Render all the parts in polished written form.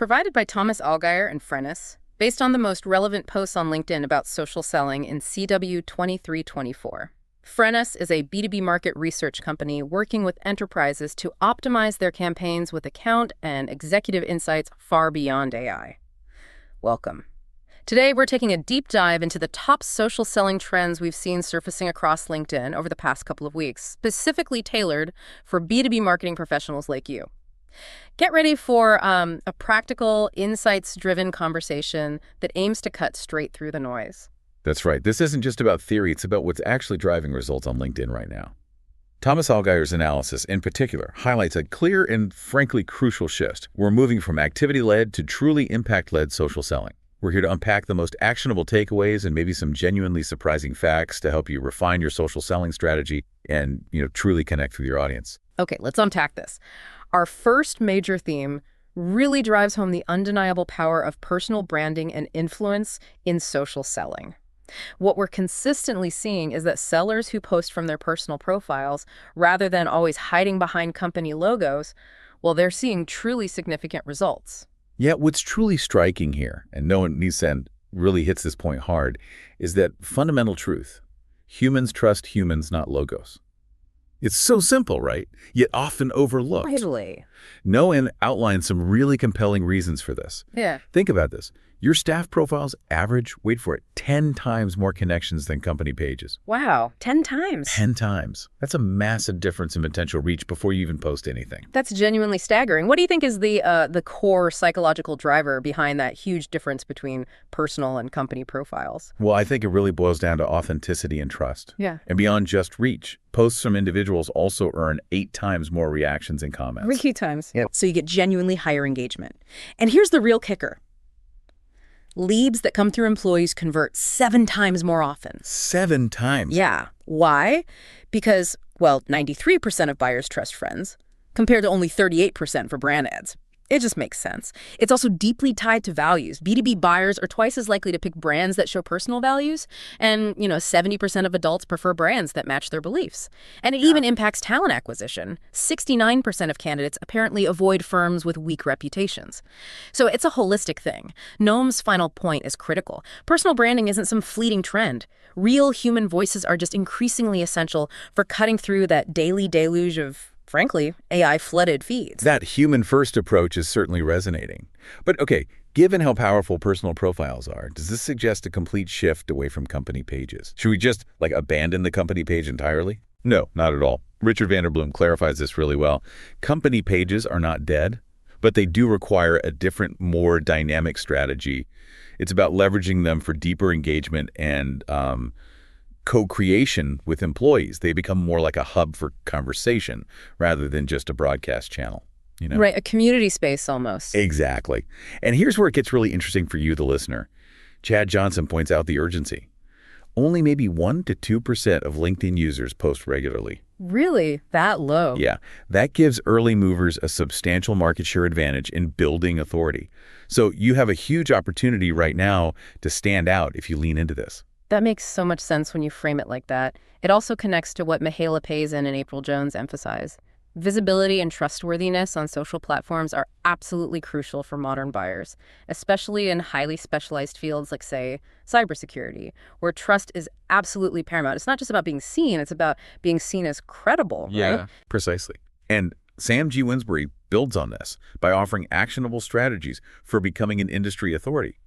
provided by Thomas Allgeier and Frennis, based on the most relevant posts on LinkedIn about social selling in CW 2324. Frennis is a B2B market research company working with enterprises to optimize their campaigns with account and executive insights far beyond AI. Welcome. Today, we're taking a deep dive into the top social selling trends we've seen surfacing across LinkedIn over the past couple of weeks, specifically tailored for B2B marketing professionals like you. Get ready for a practical, insights-driven conversation that aims to cut straight through the noise. That's right. This isn't just about theory, it's about what's actually driving results on LinkedIn right now. Thomas Allgeier's analysis, in particular, highlights a clear and frankly crucial shift. We're moving from activity-led to truly impact-led social selling. We're here to unpack the most actionable takeaways and maybe some genuinely surprising facts to help you refine your social selling strategy and, truly connect with your audience. Okay, let's unpack this. Our first major theme really drives home the undeniable power of personal branding and influence in social selling. What we're consistently seeing is that sellers who post from their personal profiles, rather than always hiding behind company logos, well, they're seeing truly significant results. Yet what's truly striking here, and Noah Nielsen really hits this point hard, is that fundamental truth. Humans trust humans, not logos. It's so simple, right? Yet often overlooked. Totally. Noah outlines some really compelling reasons for this. Yeah. Think about this. Your staff profiles average, wait for it, 10 times more connections than company pages. Wow, 10 times. 10 times. That's a massive difference in potential reach before you even post anything. That's genuinely staggering. What do you think is the core psychological driver behind that huge difference between personal and company profiles? Well, I think it really boils down to authenticity and trust. Yeah. And beyond just reach, posts from individuals also earn 8 times more reactions and comments. 8 times. Yep. So you get genuinely higher engagement. And here's the real kicker. Leads that come through employees convert 7 times more often. 7 times? Yeah. Why? Because, 93% of buyers trust friends, compared to only 38% for brand ads. It just makes sense. It's also deeply tied to values. B2B buyers are twice as likely to pick brands that show personal values, and 70% of adults prefer brands that match their beliefs. And it even impacts talent acquisition. 69% of candidates apparently avoid firms with weak reputations. So it's a holistic thing. Noam's final point is critical. Personal branding isn't some fleeting trend. Real human voices are just increasingly essential for cutting through that daily deluge of, frankly, AI-flooded feeds. That human-first approach is certainly resonating. But okay, given how powerful personal profiles are, does this suggest a complete shift away from company pages? Should we just, abandon the company page entirely? No, not at all. Richard Vanderbloom clarifies this really well. Company pages are not dead, but they do require a different, more dynamic strategy. It's about leveraging them for deeper engagement and co-creation with employees. They become more like a hub for conversation rather than just a broadcast channel. Right, a community space almost. Exactly. And here's where it gets really interesting for you, the listener. Chad Johnson points out the urgency. Only maybe 1% to 2% of LinkedIn users post regularly. Really? That low? Yeah. That gives early movers a substantial market share advantage in building authority. So you have a huge opportunity right now to stand out if you lean into this. That makes so much sense when you frame it like that. It also connects to what Mihaela Payson and April Jones emphasize. Visibility and trustworthiness on social platforms are absolutely crucial for modern buyers, especially in highly specialized fields like, say, cybersecurity, where trust is absolutely paramount. It's not just about being seen, it's about being seen as credible, right? Precisely. And Sam G. Winsbury builds on this by offering actionable strategies for becoming an industry authority.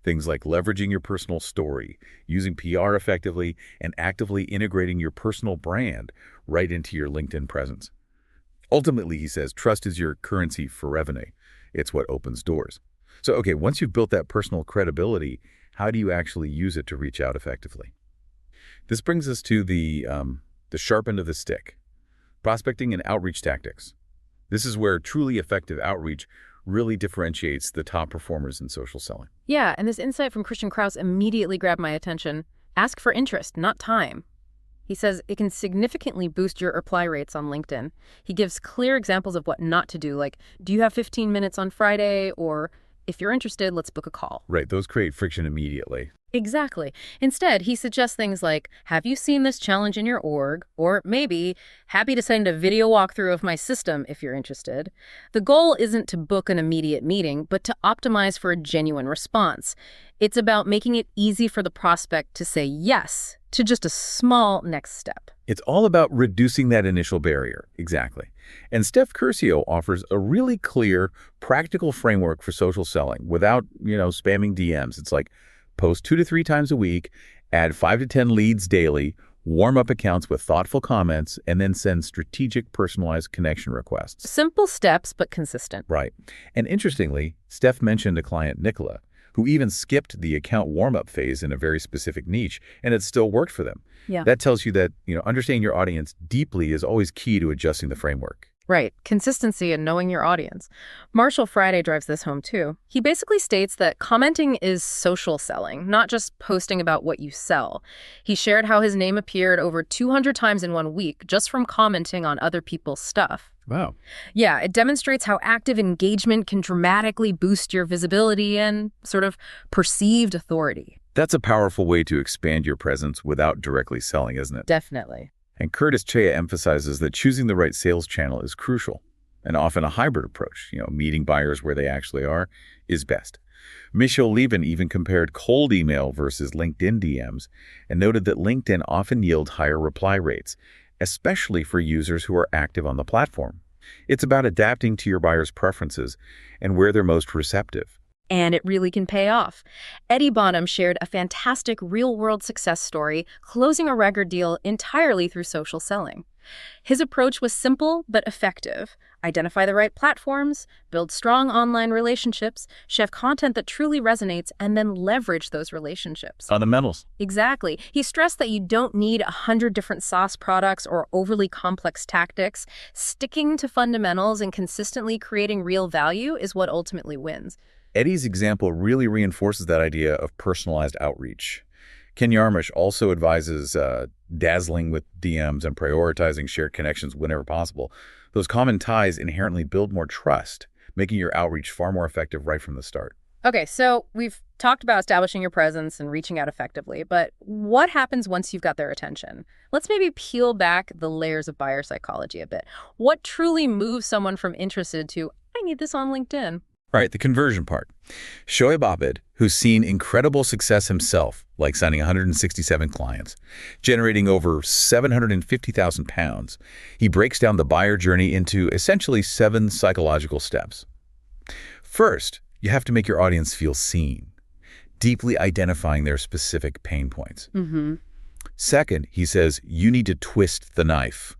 Things like leveraging your personal story, using PR effectively, and actively integrating your personal brand right into your LinkedIn presence. Ultimately, he says, trust is your currency for revenue. It's what opens doors. So, okay, once you've built that personal credibility, how do you actually use it to reach out effectively? This brings us to the sharp end of the stick, prospecting and outreach tactics. This is where truly effective outreach really differentiates the top performers in social selling. Yeah, and this insight from Christian Kraus immediately grabbed my attention. Ask for interest, not time. He says it can significantly boost your reply rates on LinkedIn. He gives clear examples of what not to do, like, do you have 15 minutes on Friday? Or, if you're interested, let's book a call. Right, those create friction immediately. Exactly. Instead, he suggests things like, have you seen this challenge in your org? Or maybe, happy to send a video walkthrough of my system if you're interested. The goal isn't to book an immediate meeting, but to optimize for a genuine response. It's about making it easy for the prospect to say yes to just a small next step. It's all about reducing that initial barrier. Exactly. And Steph Curcio offers a really clear, practical framework for social selling without, spamming DMs. It's like post 2 to 3 times a week, add 5 to 10 leads daily, warm up accounts with thoughtful comments, and then send strategic personalized connection requests. Simple steps, but consistent. Right. And interestingly, Steph mentioned a client, Nicola, who even skipped the account warm-up phase in a very specific niche, and it still worked for them. Yeah. That tells you that, understanding your audience deeply is always key to adjusting the framework. Right. Consistency and knowing your audience. Marshall Friday drives this home, too. He basically states that commenting is social selling, not just posting about what you sell. He shared how his name appeared over 200 times in 1 week just from commenting on other people's stuff. Wow. Yeah, it demonstrates how active engagement can dramatically boost your visibility and sort of perceived authority. That's a powerful way to expand your presence without directly selling, isn't it? Definitely. And Curtis Chea emphasizes that choosing the right sales channel is crucial, and often a hybrid approach, meeting buyers where they actually are, is best. Michelle Levin even compared cold email versus LinkedIn DMs and noted that LinkedIn often yields higher reply rates, especially for users who are active on the platform. It's about adapting to your buyers' preferences and where they're most receptive. And it really can pay off. Eddie Bonham shared a fantastic real-world success story, closing a record deal entirely through social selling. His approach was simple but effective. Identify the right platforms, build strong online relationships, chef content that truly resonates, and then leverage those relationships. Fundamentals. Exactly. He stressed that you don't need 100 different SaaS products or overly complex tactics. Sticking to fundamentals and consistently creating real value is what ultimately wins. Eddie's example really reinforces that idea of personalized outreach. Ken Yarmush also advises dazzling with DMs and prioritizing shared connections whenever possible. Those common ties inherently build more trust, making your outreach far more effective right from the start. Okay, so we've talked about establishing your presence and reaching out effectively, but what happens once you've got their attention? Let's maybe peel back the layers of buyer psychology a bit. What truly moves someone from interested to, I need this on LinkedIn? Right, the conversion part. Shoaib Abed, who's seen incredible success himself, like signing 167 clients, generating over £750,000, he breaks down the buyer journey into essentially 7 psychological steps. First, you have to make your audience feel seen, deeply identifying their specific pain points. Second, he says, you need to twist the knife.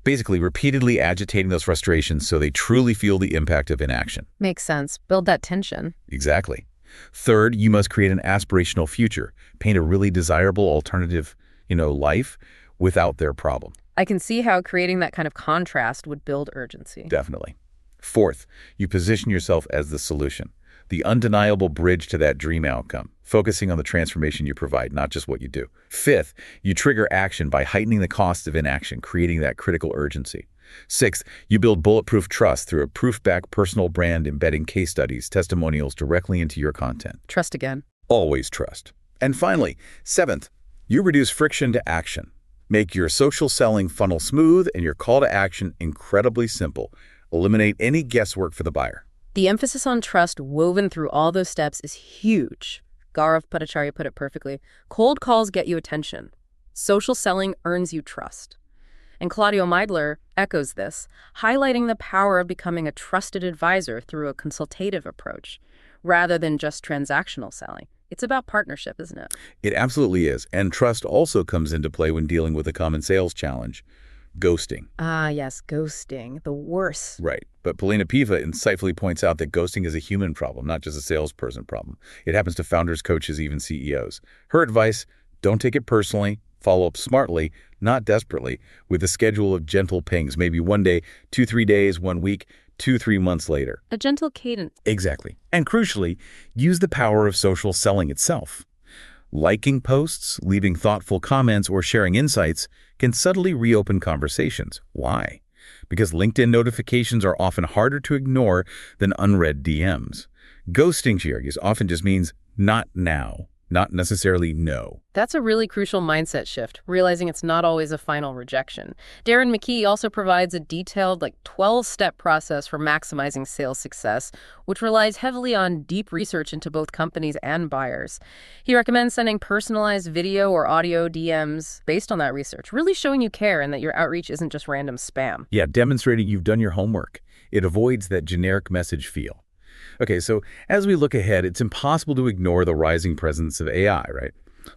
Basically, repeatedly agitating those frustrations so they truly feel the impact of inaction. Makes sense. Build that tension. Exactly. Third, you must create an aspirational future. Paint a really desirable alternative, life without their problem. I can see how creating that kind of contrast would build urgency. Definitely. Fourth, you position yourself as the solution, the undeniable bridge to that dream outcome, focusing on the transformation you provide, not just what you do. Fifth, you trigger action by heightening the cost of inaction, creating that critical urgency. Sixth, you build bulletproof trust through a proof-backed personal brand embedding case studies, testimonials directly into your content. Trust again. Always trust. And finally, seventh, you reduce friction to action. Make your social selling funnel smooth and your call to action incredibly simple. Eliminate any guesswork for the buyer. The emphasis on trust woven through all those steps is huge. Gaurav Bhattacharya put it perfectly. Cold calls get you attention. Social selling earns you trust. And Claudio Meidler echoes this, highlighting the power of becoming a trusted advisor through a consultative approach, rather than just transactional selling. It's about partnership, isn't it? It absolutely is. And trust also comes into play when dealing with a common sales challenge. Ghosting. Ah, yes, ghosting. The worst. Right. But Polina Piva insightfully points out that ghosting is a human problem, not just a salesperson problem. It happens to founders, coaches, even CEOs. Her advice, don't take it personally, follow up smartly, not desperately, with a schedule of gentle pings, maybe 1 day, 2-3 days, 1 week, 2-3 months later. A gentle cadence. Exactly. And crucially, use the power of social selling itself. Liking posts, leaving thoughtful comments, or sharing insights can subtly reopen conversations. Why? Because LinkedIn notifications are often harder to ignore than unread DMs. Ghosting, she argues, often just means not now. not necessarily no. That's a really crucial mindset shift, realizing it's not always a final rejection. Darren McKee also provides a detailed, 12-step process for maximizing sales success, which relies heavily on deep research into both companies and buyers. He recommends sending personalized video or audio DMs based on that research, really showing you care and that your outreach isn't just random spam. Yeah, demonstrating you've done your homework. It avoids that generic message feel. Okay, so as we look ahead, it's impossible to ignore the rising presence of AI, right?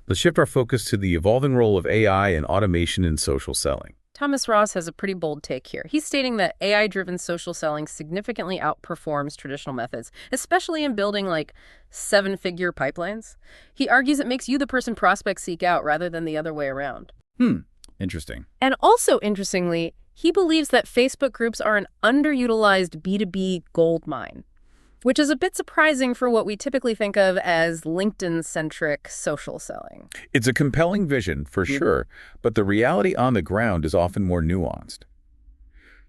Let's shift our focus to the evolving role of AI and automation in social selling. Thomas Ross has a pretty bold take here. He's stating that AI-driven social selling significantly outperforms traditional methods, especially in building seven-figure pipelines. He argues it makes you the person prospects seek out rather than the other way around. Interesting. And also, interestingly, he believes that Facebook groups are an underutilized B2B goldmine, which is a bit surprising for what we typically think of as LinkedIn-centric social selling. It's a compelling vision, for sure, but the reality on the ground is often more nuanced.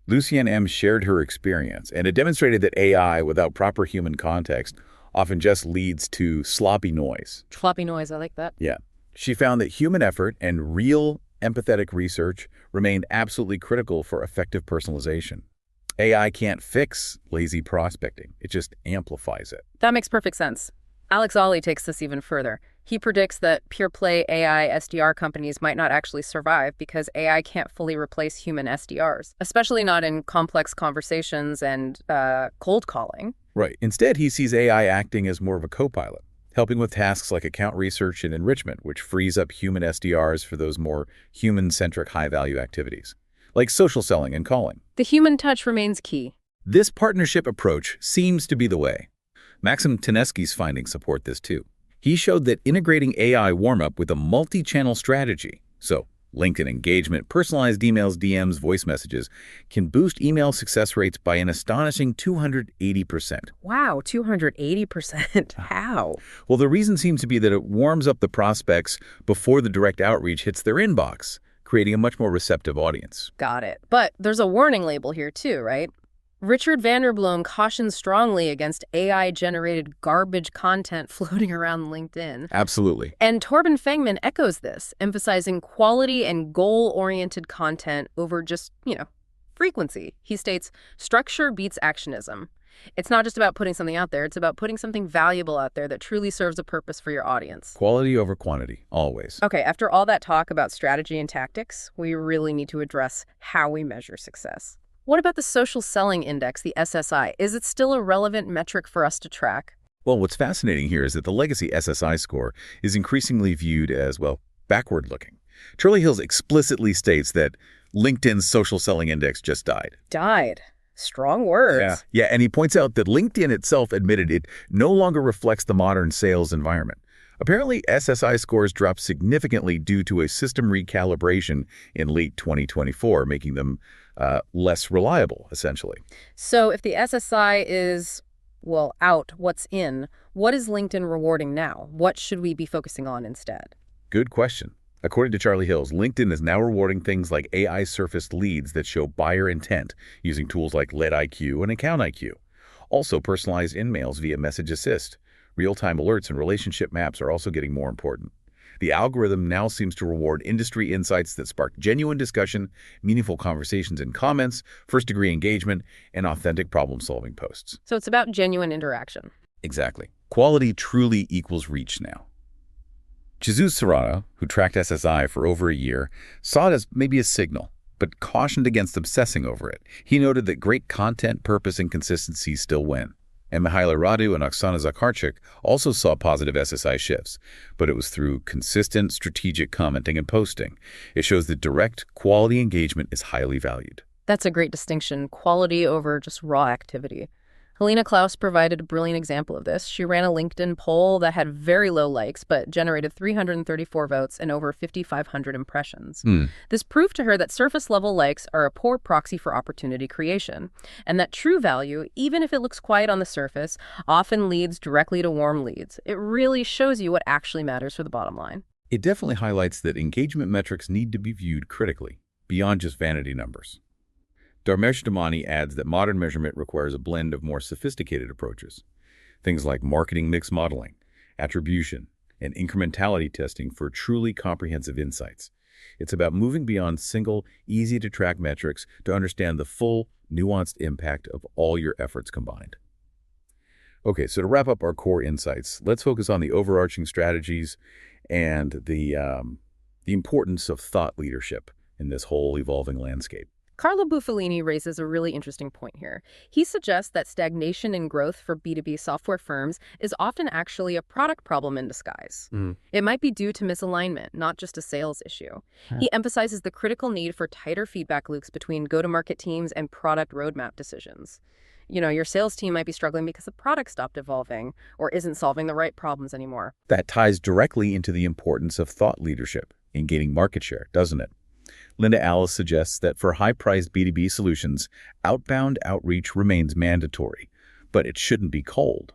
Lucienne M. shared her experience, and it demonstrated that AI without proper human context often just leads to sloppy noise. Sloppy noise, I like that. Yeah. She found that human effort and real empathetic research remained absolutely critical for effective personalization. AI can't fix lazy prospecting. It just amplifies it. That makes perfect sense. Alex Ollie takes this even further. He predicts that pure-play AI SDR companies might not actually survive because AI can't fully replace human SDRs, especially not in complex conversations and cold calling. Right. Instead, he sees AI acting as more of a co-pilot, helping with tasks like account research and enrichment, which frees up human SDRs for those more human-centric high-value activities, like social selling and calling. The human touch remains key. This partnership approach seems to be the way. Maxim Tenesky's findings support this too. He showed that integrating AI warm-up with a multi-channel strategy, so LinkedIn engagement, personalized emails, DMs, voice messages, can boost email success rates by an astonishing 280%. Wow, 280%. How? Well, the reason seems to be that it warms up the prospects before the direct outreach hits their inbox, creating a much more receptive audience. Got it. But there's a warning label here too, right? Richard Vanderbloem cautions strongly against AI-generated garbage content floating around LinkedIn. Absolutely. And Torben Fengman echoes this, emphasizing quality and goal-oriented content over just, frequency. He states, structure beats actionism. It's not just about putting something out there, it's about putting something valuable out there that truly serves a purpose for your audience. Quality over quantity, always. Okay, after all that talk about strategy and tactics, we really need to address how we measure success. What about the social selling index, the SSI? Is it still a relevant metric for us to track? Well, what's fascinating here is that the legacy SSI score is increasingly viewed as, backward-looking. Charlie Hills explicitly states that LinkedIn's social selling index just died. Died. Strong words. Yeah, and he points out that LinkedIn itself admitted it no longer reflects the modern sales environment. Apparently, SSI scores dropped significantly due to a system recalibration in late 2024, making them less reliable, essentially. So if the SSI is, out, what's in, what is LinkedIn rewarding now? What should we be focusing on instead? Good question. According to Charlie Hills, LinkedIn is now rewarding things like AI-surfaced leads that show buyer intent using tools like Lead IQ and Account IQ. Also, personalized in-mails via Message Assist. Real-time alerts and relationship maps are also getting more important. The algorithm now seems to reward industry insights that spark genuine discussion, meaningful conversations and comments, first-degree engagement, and authentic problem-solving posts. So it's about genuine interaction. Exactly. Quality truly equals reach now. Jesus Serrano, who tracked SSI for over a year, saw it as maybe a signal, but cautioned against obsessing over it. He noted that great content, purpose, and consistency still win. And Mihaila Radu and Oksana Zakharchuk also saw positive SSI shifts, but it was through consistent, strategic commenting and posting. It shows that direct, quality engagement is highly valued. That's a great distinction, quality over just raw activity. Helena Klaus provided a brilliant example of this. She ran a LinkedIn poll that had very low likes, but generated 334 votes and over 5,500 impressions. This proved to her that surface-level likes are a poor proxy for opportunity creation, and that true value, even if it looks quiet on the surface, often leads directly to warm leads. It really shows you what actually matters for the bottom line. It definitely highlights that engagement metrics need to be viewed critically, beyond just vanity numbers. Dharmesh Damani adds that modern measurement requires a blend of more sophisticated approaches. Things like marketing mix modeling, attribution, and incrementality testing for truly comprehensive insights. It's about moving beyond single, easy-to-track metrics to understand the full, nuanced impact of all your efforts combined. Okay, so to wrap up our core insights, let's focus on the overarching strategies and the importance of thought leadership in this whole evolving landscape. Carlo Buffalini raises a really interesting point here. He suggests that stagnation in growth for B2B software firms is often actually a product problem in disguise. It might be due to misalignment, not just a sales issue. He emphasizes the critical need for tighter feedback loops between go-to-market teams and product roadmap decisions. Your sales team might be struggling because the product stopped evolving or isn't solving the right problems anymore. That ties directly into the importance of thought leadership in gaining market share, doesn't it? Linda Alice suggests that for high-priced B2B solutions, outbound outreach remains mandatory, but it shouldn't be cold.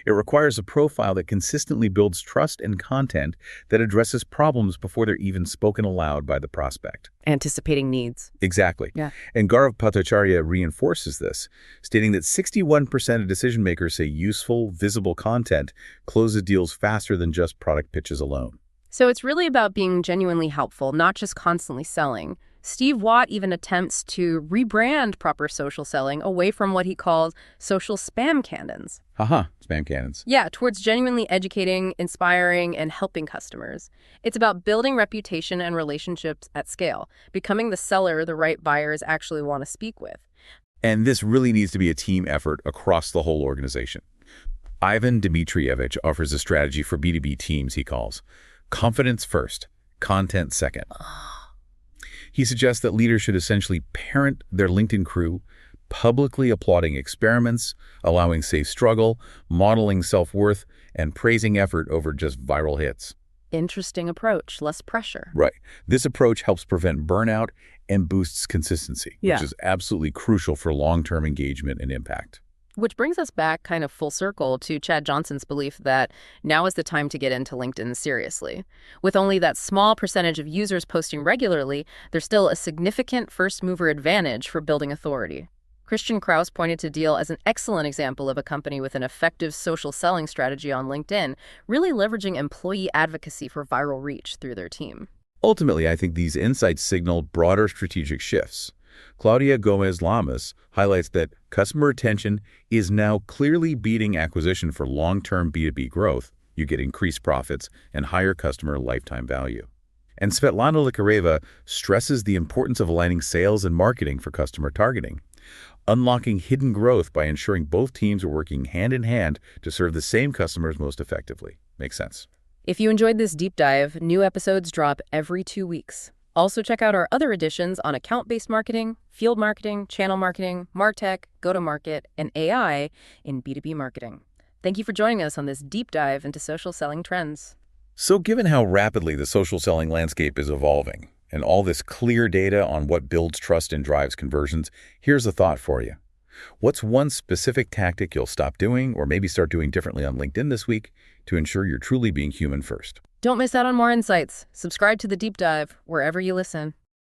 It requires a profile that consistently builds trust and content that addresses problems before they're even spoken aloud by the prospect. Anticipating needs. Exactly. Yeah. And Gaurav Bhattacharya reinforces this, stating that 61% of decision-makers say useful, visible content closes deals faster than just product pitches alone. So it's really about being genuinely helpful, not just constantly selling. Steve Watt even attempts to rebrand proper social selling away from what he calls social spam cannons. Spam cannons. Yeah, towards genuinely educating, inspiring, and helping customers. It's about building reputation and relationships at scale, becoming the seller the right buyers actually want to speak with. And this really needs to be a team effort across the whole organization. Ivan Dmitrievich offers a strategy for B2B teams he calls confidence first, content second. He suggests that leaders should essentially parent their LinkedIn crew, publicly applauding experiments, allowing safe struggle, modeling self-worth, and praising effort over just viral hits. Interesting approach, less pressure. Right. This approach helps prevent burnout and boosts consistency, which is absolutely crucial for long-term engagement and impact. Which brings us back kind of full circle to Chad Johnson's belief that now is the time to get into LinkedIn seriously. With only that small percentage of users posting regularly, there's still a significant first-mover advantage for building authority. Christian Kraus pointed to Deal as an excellent example of a company with an effective social selling strategy on LinkedIn, really leveraging employee advocacy for viral reach through their team. Ultimately, I think these insights signal broader strategic shifts. Claudia Gomez-Lamas highlights that customer retention is now clearly beating acquisition for long-term B2B growth. You get increased profits and higher customer lifetime value. And Svetlana Likareva stresses the importance of aligning sales and marketing for customer targeting, unlocking hidden growth by ensuring both teams are working hand in hand to serve the same customers most effectively. Makes sense. If you enjoyed this deep dive, new episodes drop every 2 weeks. Also check out our other editions on account-based marketing, field marketing, channel marketing, MarTech, go-to-market, and AI in B2B marketing. Thank you for joining us on this deep dive into social selling trends. So given how rapidly the social selling landscape is evolving and all this clear data on what builds trust and drives conversions, here's a thought for you. What's one specific tactic you'll stop doing or maybe start doing differently on LinkedIn this week to ensure you're truly being human first? Don't miss out on more insights. Subscribe to The Deep Dive wherever you listen.